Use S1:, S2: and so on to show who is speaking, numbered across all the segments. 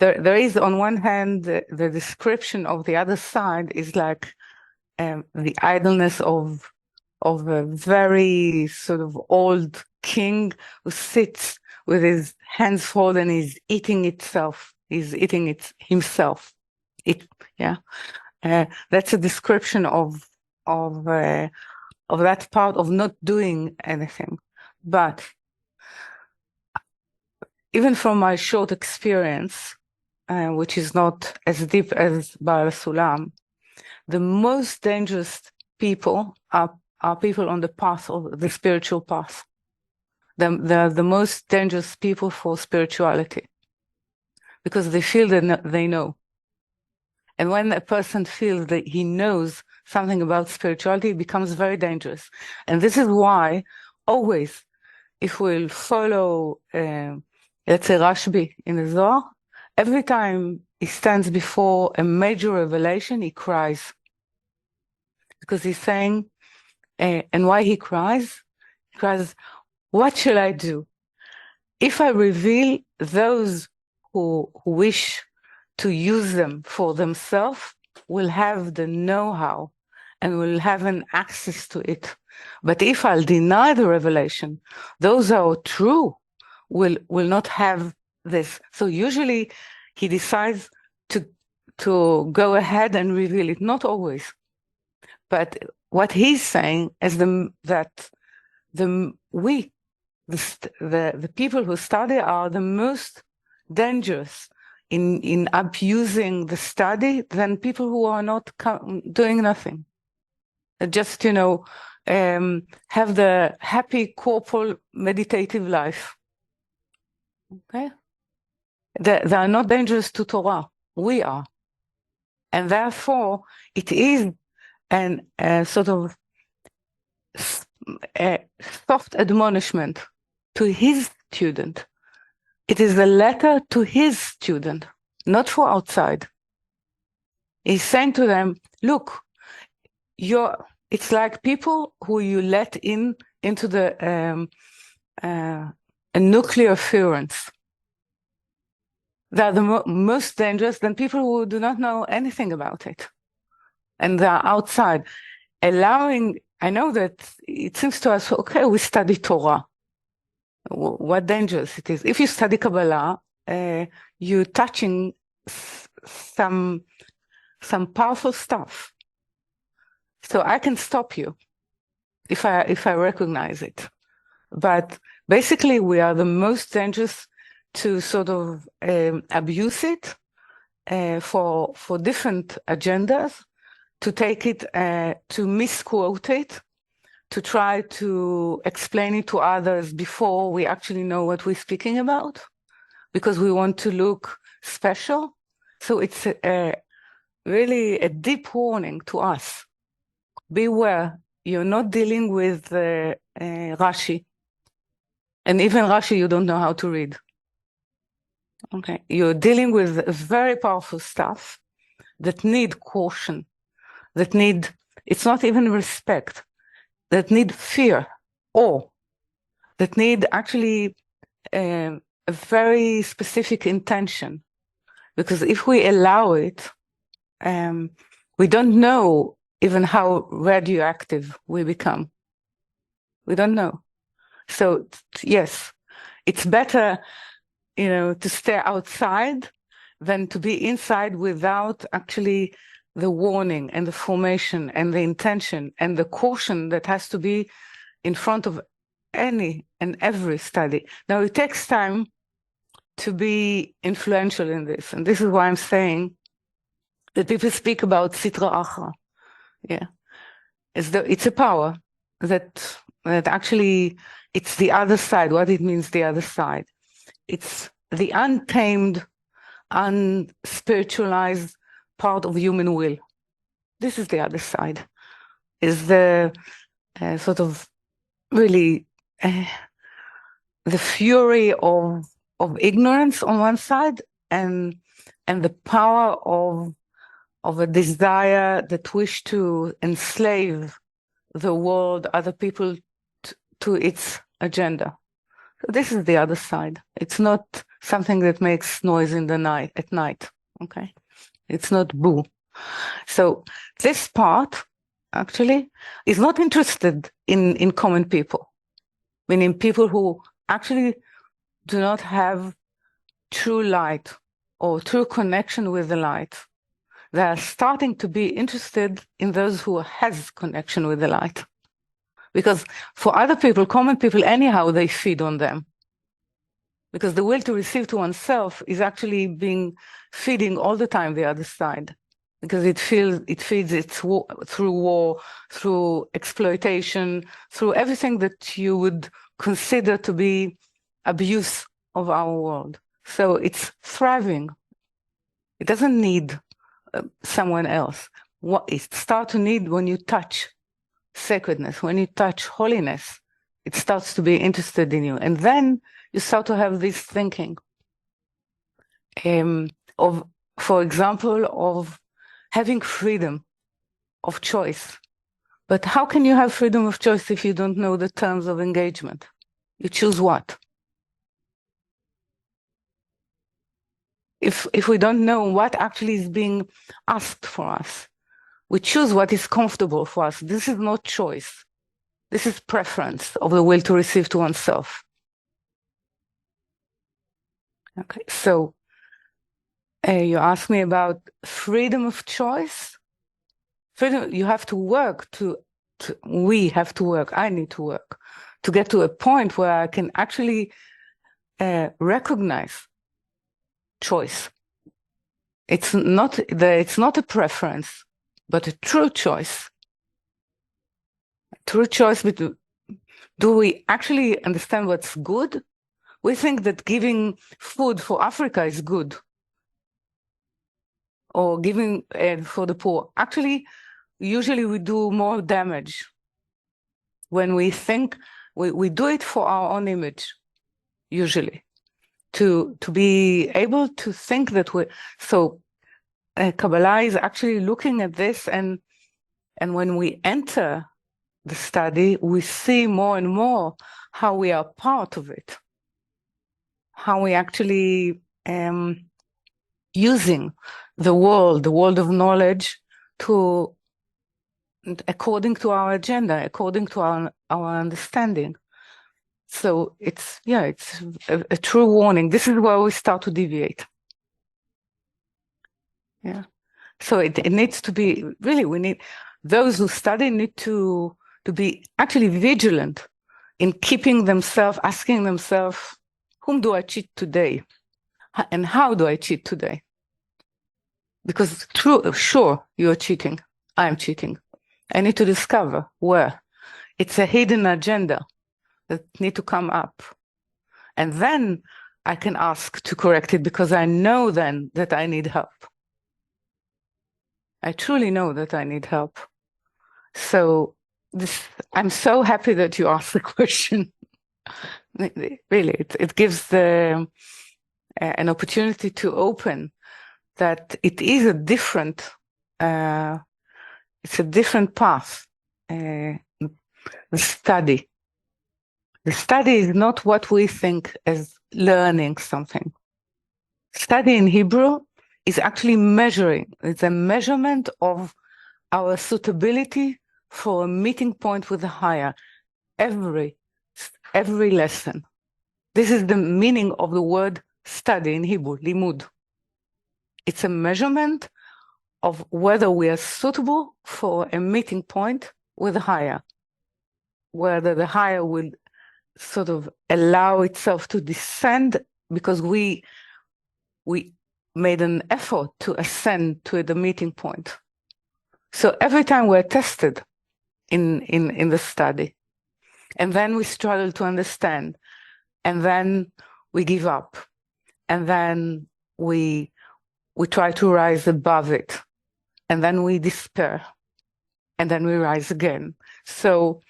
S1: there is on one hand the description of the other side is like the idleness of a very sort of old king who sits with his hands folded and he's eating itself. He's eating it himself. That's a description of that part of not doing anything. But even from my short experience, which is not as deep as Baal Hasulam, the most dangerous people are people on the path of the spiritual path. They're the most dangerous people for spirituality because they feel that they know. And when a person feels that he knows something about spirituality, it becomes very dangerous. And this is why always, if we'll follow, let's say Rashbi in the Zohar, every time he stands before a major revelation, he cries. Because he's saying, and why he cries? He cries, what shall I do? If I reveal those who wish to use them for themselves, will have the know-how and will have an access to it. But if I'll deny the revelation, those who are true will not have this. So usually he decides to go ahead and reveal it, not always. But what he's saying is that the people who study are the most dangerous in abusing the study than people who are not doing nothing. Just, have the happy corporal meditative life. Okay? They are not dangerous to Torah. We are. And therefore, it is a sort of a soft admonishment to his student. It is a letter to his student, not for outside. He's saying to them, look, it's like people who you let into the a nuclear furnace. They are the most dangerous than people who do not know anything about it. And they are outside, allowing, I know that it seems to us, okay, we study Torah. What dangerous it is. If you study Kabbalah, you're touching some powerful stuff. So I can stop you if I recognize it. But basically, we are the most dangerous to sort of abuse it for different agendas, to take it, to misquote it, to try to explain it to others before we actually know what we're speaking about, because we want to look special. So it's really a deep warning to us. Beware, you're not dealing with Rashi. And even Rashi, you don't know how to read. Okay, you're dealing with very powerful stuff that need caution, it's not even respect, that need fear, awe, that need actually a very specific intention. Because if we allow it, we don't know even how radioactive we become. We don't know. So yes, it's better, to stay outside than to be inside without actually the warning and the formation and the intention and the caution that has to be in front of any and every study. Now, it takes time to be influential in this. And this is why I'm saying that people speak about Sitra Achra. Yeah. It's a power that actually, it's the other side. What it means, the other side. It's the untamed, unspiritualized part of human will. This is the other side. Is the sort of really the fury of ignorance on one side, and the power of a desire that wish to enslave the world, other people, to its agenda. So this is the other side. It's not something that makes noise in the night at night. Okay, it's not boo. So this part actually is not interested in common people, meaning people who actually do not have true light or true connection with the light. They are starting to be interested in those who has connection with the light. Because for other people, common people, anyhow, they feed on them. Because the will to receive to oneself is actually feeding all the time the other side. Because it feeds it through war, through exploitation, through everything that you would consider to be abuse of our world. So it's thriving. It doesn't need someone else. What it starts to need when you touch sacredness, when you touch holiness, it starts to be interested in you. And then you start to have this thinking of, for example, of having freedom of choice. But how can you have freedom of choice if you don't know the terms of engagement? You choose what? If we don't know what actually is being asked for us, we choose what is comfortable for us. This is not choice. This is preference of the will to receive to oneself. Okay, so you asked me about freedom of choice. Freedom, you have to work we have to work, I need to work to get to a point where I can actually recognize choice. It's not a preference, but a true choice. A true choice between, do we actually understand what's good? We think that giving food for Africa is good, or giving for the poor. Actually, usually we do more damage when we think we do it for our own image, usually, to be able to think that Kabbalah is actually looking at this, and when we enter the study, we see more and more how we are part of it, how we actually using the world of knowledge according to our agenda, according to our understanding. So it's a true warning. This is where we start to deviate. Yeah. So it needs to be, really, we need, those who study need to be actually vigilant in keeping themselves, asking themselves, whom do I cheat today? And how do I cheat today? Because sure, you're cheating. I'm cheating. I need to discover where. It's a hidden agenda that need to come up. And then I can ask to correct it, because I know then that I need help. I truly know that I need help. So I'm so happy that you asked the question. Really, it gives an opportunity to open that it is a different, it's a different path. The study. The study is not what we think as learning something. Study in Hebrew is actually measuring. It's a measurement of our suitability for a meeting point with the higher. Every lesson. This is the meaning of the word study in Hebrew, limud. It's a measurement of whether we are suitable for a meeting point with the higher, whether the higher will sort of allow itself to descend, because we made an effort to ascend to the meeting point. So every time we're tested in the study, and then we struggle to understand, and then we give up, and then we try to rise above it, and then we despair, and then we rise again. So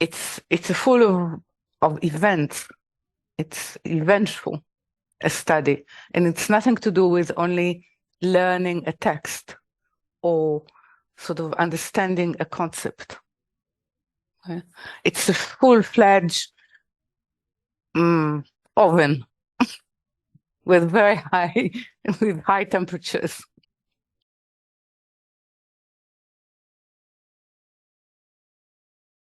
S1: it's full of events. It's eventful, a study, and it's nothing to do with only learning a text or sort of understanding a concept. Okay? It's a full-fledged oven with very high, with high temperatures.